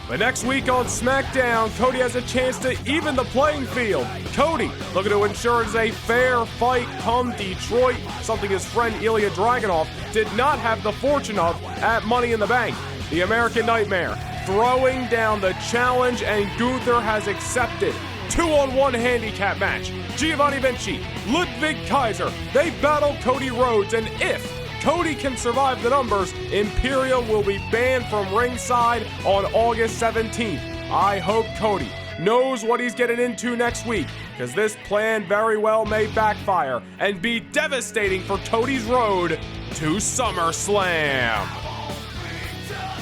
S1: But next week on SmackDown, Cody has a chance to even the playing field. Cody looking to ensure it's a fair fight come Detroit, something his friend Ilja Dragunov did not have the fortune of at Money in the Bank. The American Nightmare throwing down the challenge, and Gunther has accepted. 2-on-1 handicap match. Giovanni Vinci, Ludwig Kaiser, they battle Cody Rhodes, and if Cody can survive the numbers, Imperium will be banned from ringside on August 17th. I hope Cody knows what he's getting into next week, because this plan very well may backfire and be devastating for Cody's road to SummerSlam.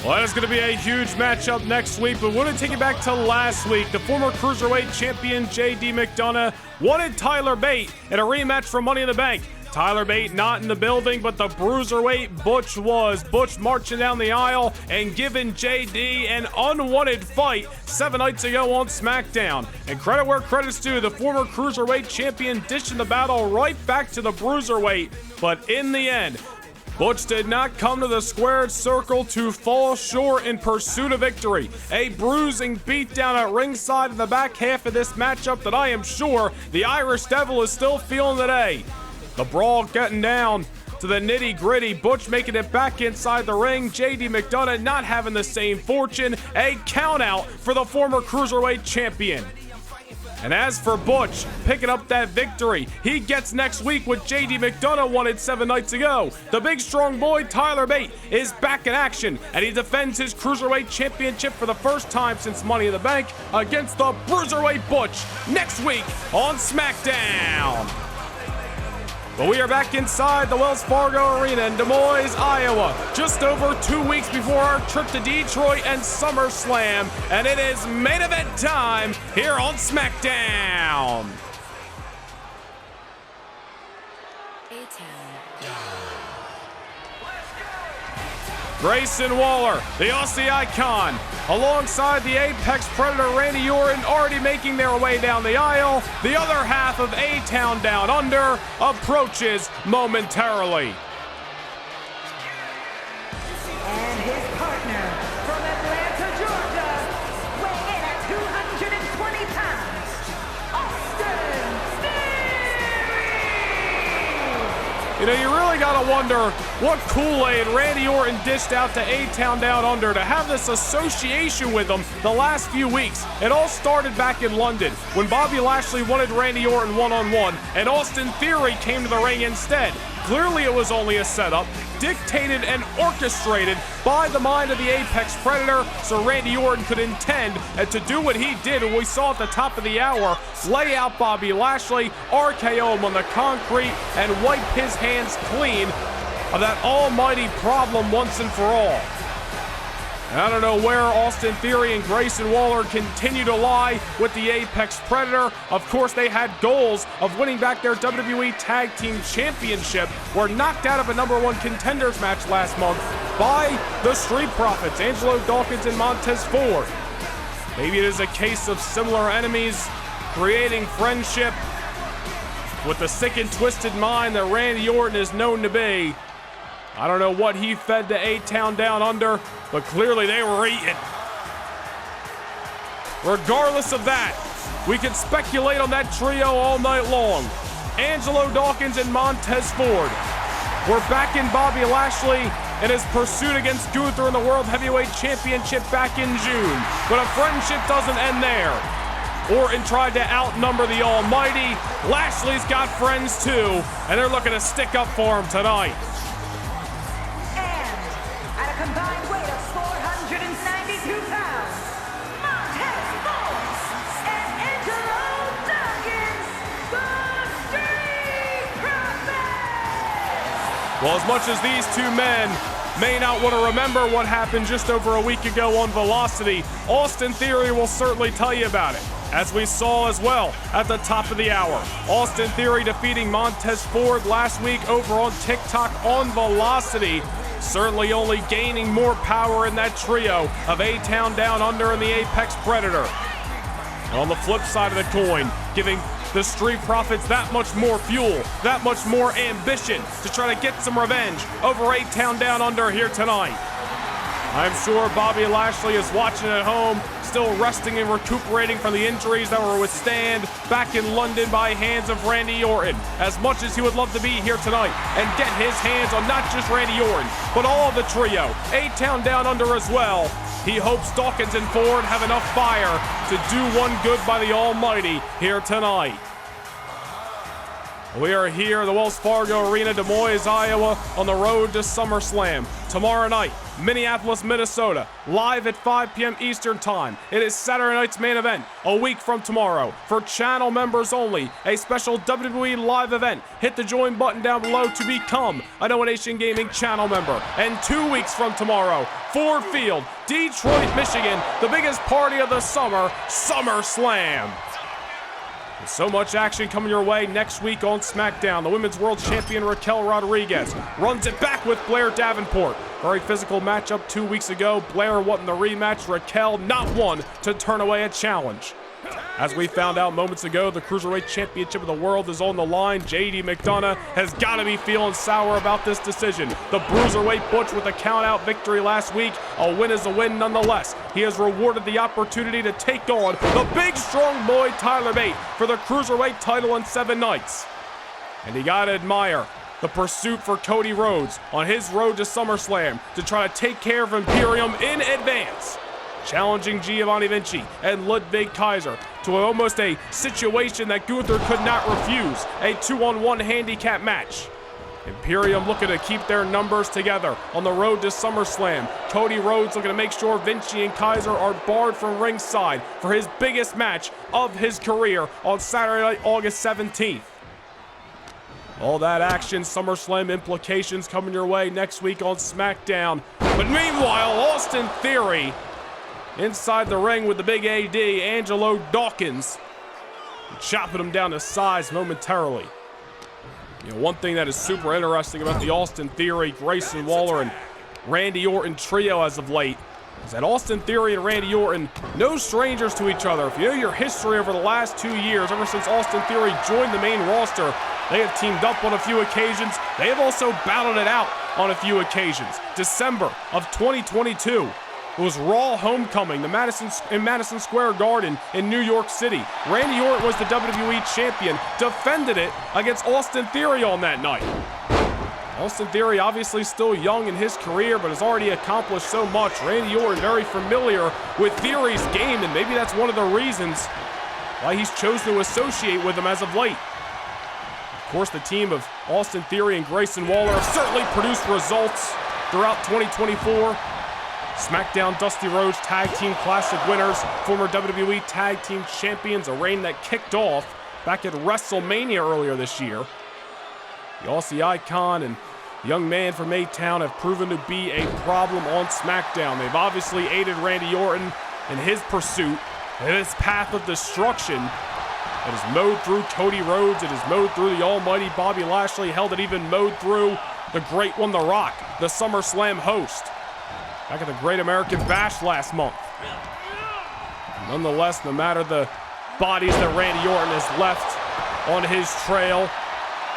S1: Well, that is going to be a huge matchup next week, but we're going to take it back to last week. The former Cruiserweight champion J.D. McDonough wanted Tyler Bate in a rematch for Money in the Bank. Tyler Bate not in the building, but the Bruiserweight Butch was. Butch marching down the aisle and giving JD an unwanted fight 7 nights ago on SmackDown. And credit where credit's due, the former Cruiserweight champion dishing the battle right back to the Bruiserweight. But in the end, Butch did not come to the squared circle to fall short in pursuit of victory. A bruising beatdown at ringside in the back half of this matchup that I am sure the Irish Devil is still feeling today. The brawl getting down to the nitty-gritty. Butch making it back inside the ring. J.D. McDonough not having the same fortune. A countout for the former Cruiserweight champion. And as for Butch picking up that victory, he gets next week what J.D. McDonough wanted 7 nights ago. The big strong boy Tyler Bate is back in action, and he defends his Cruiserweight championship for the first time since Money in the Bank against the Bruiserweight Butch next week on SmackDown. But we are back inside the Wells Fargo Arena in Des Moines, Iowa, just over 2 weeks before our trip to Detroit and SummerSlam, and it is main event time here on SmackDown. Grayson Waller, the Aussie icon, alongside the Apex Predator Randy Orton, already making their way down the aisle. The other half of A-Town Down Under approaches momentarily.
S2: And his partner from Atlanta, Georgia, weighing in at 220 pounds, Austin Theory!
S1: You know, you really gotta wonder what Kool-Aid Randy Orton dished out to A-Town Down Under to have this association with him the last few weeks. It all started back in London when Bobby Lashley wanted Randy Orton one-on-one and Austin Theory came to the ring instead. Clearly it was only a setup, dictated and orchestrated by the mind of the Apex Predator, so Randy Orton could intend and to do what he did, and we saw at the top of the hour, lay out Bobby Lashley, RKO him on the concrete, and wipe his hands clean of that almighty problem once and for all. And I don't know where Austin Theory and Grayson Waller continue to lie with the Apex Predator. Of course, they had goals of winning back their WWE Tag Team Championship, were knocked out of a #1 contenders match last month by the Street Profits, Angelo Dawkins and Montez Ford. Maybe it is a case of similar enemies creating friendship with the sick and twisted mind that Randy Orton is known to be. I don't know what he fed to A-Town Down Under, but clearly they were eating. Regardless of that, We can speculate on that trio all night long. Angelo Dawkins and Montez Ford. We're backing Bobby Lashley in his pursuit against Gunther in the World Heavyweight Championship back in June. But a friendship doesn't end there. Orton tried to outnumber the Almighty. Lashley's got friends too, and they're looking to stick up for him tonight.
S2: And at a combined weight of 492 pounds, Montez Ford and Angelo Dawkins, the Street Profits!
S1: Well, as much as these two men may not want to remember what happened just over a week ago on Velocity, Austin Theory will certainly tell you about it, as we saw as well at the top of the hour. Austin Theory defeating Montez Ford last week over on TikTok on Velocity, certainly only gaining more power in that trio of A-Town Down Under and the Apex Predator. And on the flip side of the coin, giving the Street Profits that much more fuel, that much more ambition to try to get some revenge over A-Town Down Under here tonight. I'm sure Bobby Lashley is watching at home, still resting and recuperating from the injuries that were withstand back in London by hands of Randy Orton. As much as he would love to be here tonight and get his hands on not just Randy Orton, but all of the trio, A-Town Down Under as well, he hopes Dawkins and Ford have enough fire to do one good by the Almighty here tonight. We are here at the Wells Fargo Arena, Des Moines, Iowa, on the road to SummerSlam. Tomorrow night, Minneapolis, Minnesota, live at 5 p.m. Eastern Time. It is Saturday night's main event, a week from tomorrow. For channel members only, a special WWE live event. Hit the join button down below to become a No Nation Gaming channel member. And 2 weeks from tomorrow, Ford Field, Detroit, Michigan, the biggest party of the summer, SummerSlam. So much action coming your way next week on SmackDown. The Women's World Champion Raquel Rodriguez runs it back with Blair Davenport. Very physical matchup 2 weeks ago. Blair wanting the rematch. Raquel not one to turn away a challenge. As we found out moments ago, the Cruiserweight Championship of the World is on the line. JD McDonough has got to be feeling sour about this decision. The Bruiserweight Butch with a count-out victory last week. A win is a win nonetheless. He has rewarded the opportunity to take on the big, strong boy Tyler Bate for the Cruiserweight title in 7 nights. And you got to admire the pursuit for Cody Rhodes on his road to SummerSlam to try to take care of Imperium in advance, challenging Giovanni Vinci and Ludwig Kaiser to almost a situation that Gunther could not refuse, a 2-on-1 handicap match. Imperium looking to keep their numbers together on the road to SummerSlam. Cody Rhodes looking to make sure Vinci and Kaiser are barred from ringside for his biggest match of his career on Saturday night, August 17th. All that action, SummerSlam implications coming your way next week on SmackDown. But meanwhile, Austin Theory inside the ring with the big AD, Angelo Dawkins, chopping him down to size momentarily. You know, one thing that is super interesting about the Austin Theory, Grayson Waller, and Randy Orton trio as of late is that Austin Theory and Randy Orton, no strangers to each other. If you know your history over the last 2 years, ever since Austin Theory joined the main roster, they have teamed up on a few occasions. They have also battled it out on a few occasions. December of 2022. It was Raw Homecoming in Madison Square Garden in New York City. Randy Orton was the WWE Champion, defended it against Austin Theory on that night. Austin Theory obviously still young in his career, but has already accomplished so much. Randy Orton very familiar with Theory's game, and maybe that's one of the reasons why he's chosen to associate with him as of late. Of course, the team of Austin Theory and Grayson Waller have certainly produced results throughout 2024. SmackDown Dusty Rhodes Tag Team Classic winners, former WWE Tag Team Champions, a reign that kicked off back at WrestleMania earlier this year. The Aussie icon and young man from A-Town have proven to be a problem on SmackDown. They've obviously aided Randy Orton in his pursuit, in his path of destruction. It has mowed through Cody Rhodes, it has mowed through the almighty Bobby Lashley, held it even mowed through the great one, The Rock, the SummerSlam host, back at the Great American Bash last month. Nonetheless, no matter the bodies that Randy Orton has left on his trail,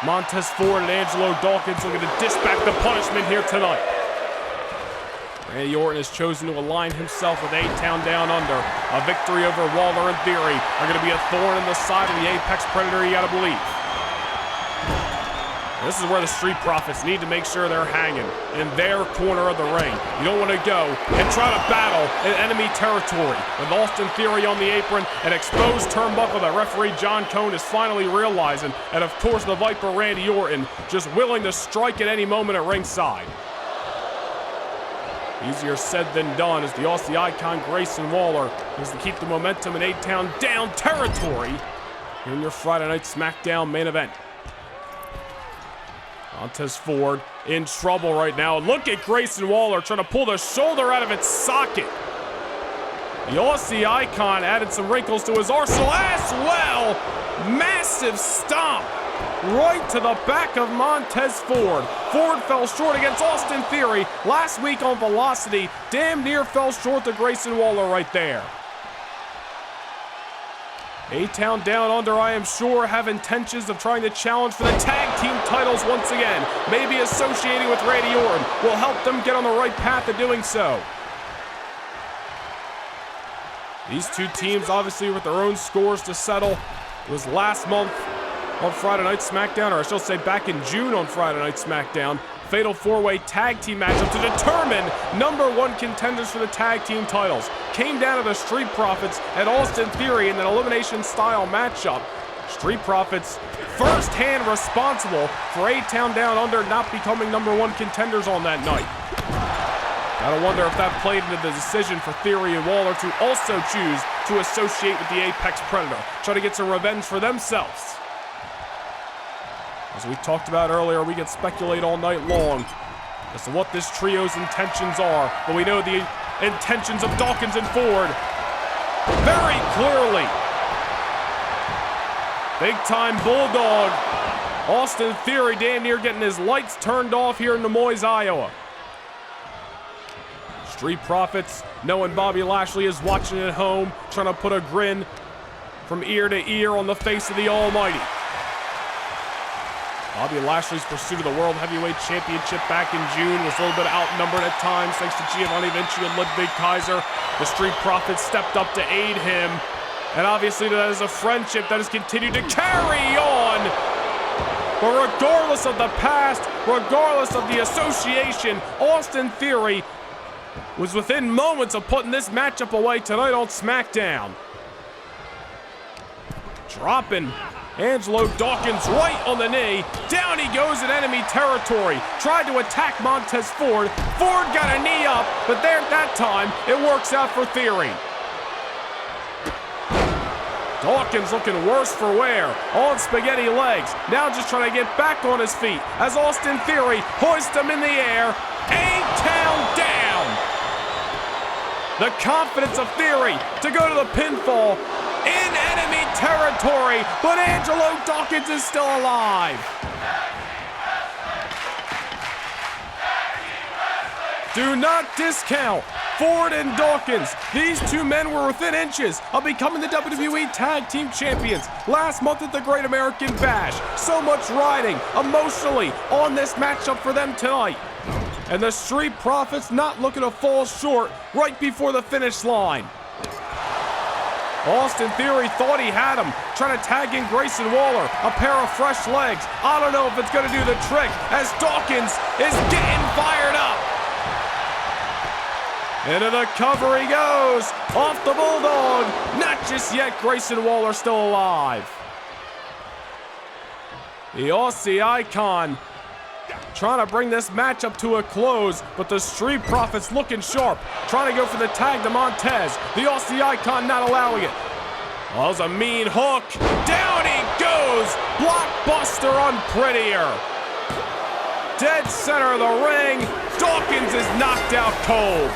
S1: Montez Ford and Angelo Dawkins looking to dish back the punishment here tonight. Randy Orton has chosen to align himself with A-Town Down Under. A victory over Waller and Theory are going to be a thorn in the side of the Apex Predator, you got to believe. This is where the Street Profits need to make sure they're hanging in their corner of the ring. You don't want to go and try to battle in enemy territory. With Austin Theory on the apron, an exposed turnbuckle that referee John Cone is finally realizing, and of course the Viper Randy Orton just willing to strike at any moment at ringside. Easier said than done as the Aussie icon Grayson Waller has to keep the momentum in A-Town Down territory here in your Friday Night SmackDown main event. Montez Ford in trouble right now. Look at Grayson Waller trying to pull the shoulder out of its socket. The Aussie icon added some wrinkles to his arsenal as well. Massive stomp right to the back of Montez Ford. Ford fell short against Austin Theory last week on Velocity. Damn near fell short to Grayson Waller right there. A-Town Down Under, I am sure, have intentions of trying to challenge for the tag team titles once again. Maybe associating with Randy Orton will help them get on the right path of doing so. These two teams, obviously, with their own scores to settle. It was last month on Friday Night SmackDown, or I should say back in June on Friday Night SmackDown. Fatal four-way tag team matchup to determine #1 contenders for the tag team titles. Came down to the Street Profits and Austin Theory in an elimination-style matchup. Street Profits first-hand responsible for A-Town Down Under not becoming #1 contenders on that night. Gotta wonder if that played into the decision for Theory and Waller to also choose to associate with the Apex Predator, try to get some revenge for themselves. As we talked about earlier, we can speculate all night long as to what this trio's intentions are, but we know the intentions of Dawkins and Ford very clearly. Big-time Bulldog Austin Theory damn near getting his lights turned off here in Des Moines, Iowa. Street Profits, knowing Bobby Lashley is watching at home, trying to put a grin from ear to ear on the face of the Almighty. Bobby Lashley's pursuit of the World Heavyweight Championship back in June was a little bit outnumbered at times thanks to Giovanni Vinci and Ludwig Kaiser. The Street Profits stepped up to aid him. And obviously that is a friendship that has continued to carry on. But regardless of the past, regardless of the association, Austin Theory was within moments of putting this matchup away tonight on SmackDown. Dropping Angelo Dawkins right on the knee. Down he goes in enemy territory. Tried to attack Montez Ford. Ford got a knee up, but there that time it works out for Theory. Dawkins looking worse for wear. On spaghetti legs. Now just trying to get back on his feet as Austin Theory hoists him in the air. A-Town Down. The confidence of Theory to go to the pinfall in enemy territory, but Angelo Dawkins is still alive. Do not discount Ford and Dawkins. These two men were within inches of becoming the WWE Tag Team Champions last month at the Great American Bash. So much riding emotionally on this matchup for them tonight. And the Street Profits not looking to fall short right before the finish line. Austin Theory thought he had him, trying to tag in Grayson Waller, a pair of fresh legs. I don't know if it's going to do the trick as Dawkins is getting fired up. Into the cover he goes, off the Bulldog. Not just yet, Grayson Waller still alive. The Aussie icon trying to bring this matchup to a close, but the Street Profits looking sharp, trying to go for the tag to Montez. The Aussie icon not allowing it. Well, that was a mean hook. Down he goes. Blockbuster unprettier. Dead center of the ring. Dawkins is knocked out cold.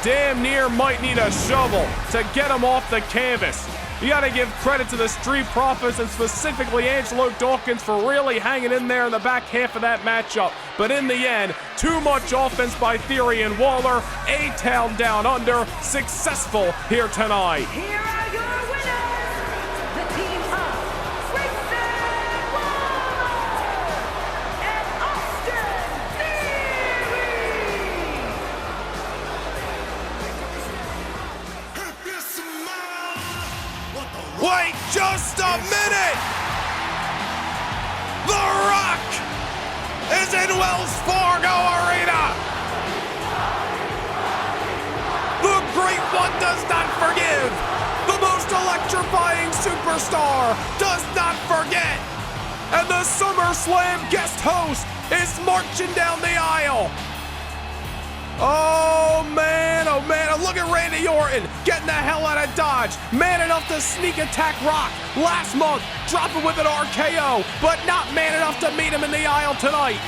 S1: Damn near might need a shovel to get him off the canvas. You gotta give credit to the Street Profits and specifically Angelo Dawkins for really hanging in there in the back half of that matchup. But in the end, too much offense by Theory and Waller. A-Town Down Under, successful here tonight.
S2: Here are your winners, the team of Grayson Waller and Austin Theory.
S1: Wells Fargo Arena. The Great One does not forgive. The most electrifying superstar does not forget. And the SummerSlam guest host is marching down the aisle. Oh man, look at Randy Orton getting the hell out of Dodge. Man enough to sneak attack Rock last month, dropping with an RKO, but not man enough to meet him in the aisle tonight.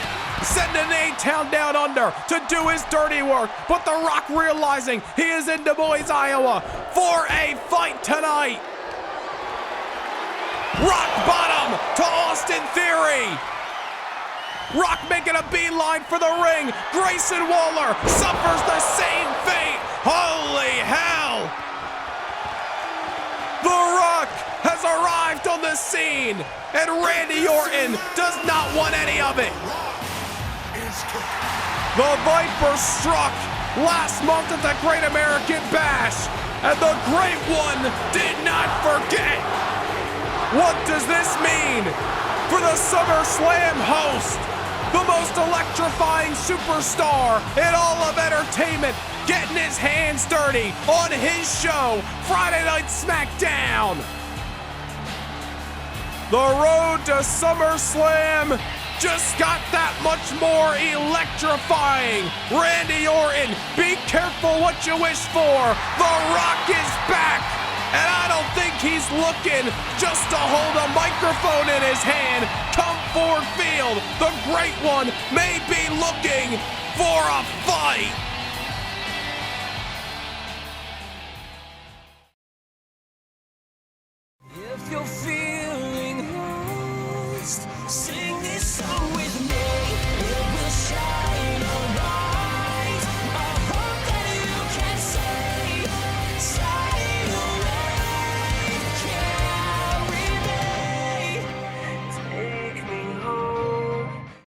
S1: Sending A-Town down under to do his dirty work, but The Rock realizing he is in Des Moines, Iowa for a fight tonight. Rock bottom to Austin Theory. Rock making a beeline for the ring. Grayson Waller suffers the same fate. Holy hell! The Rock has arrived on the scene, and Randy Orton does not want any of it. The Viper struck last month at the Great American Bash, and the Great One did not forget. What does this mean for the SummerSlam host? The most electrifying superstar in all of entertainment, getting his hands dirty on his show, Friday Night SmackDown. The road to SummerSlam just got that much more electrifying. Randy Orton, be careful what you wish for. The Rock is back, and I don't think he's looking just to hold a microphone in his hand. Come Ford Field, the Great One may be looking for a fight.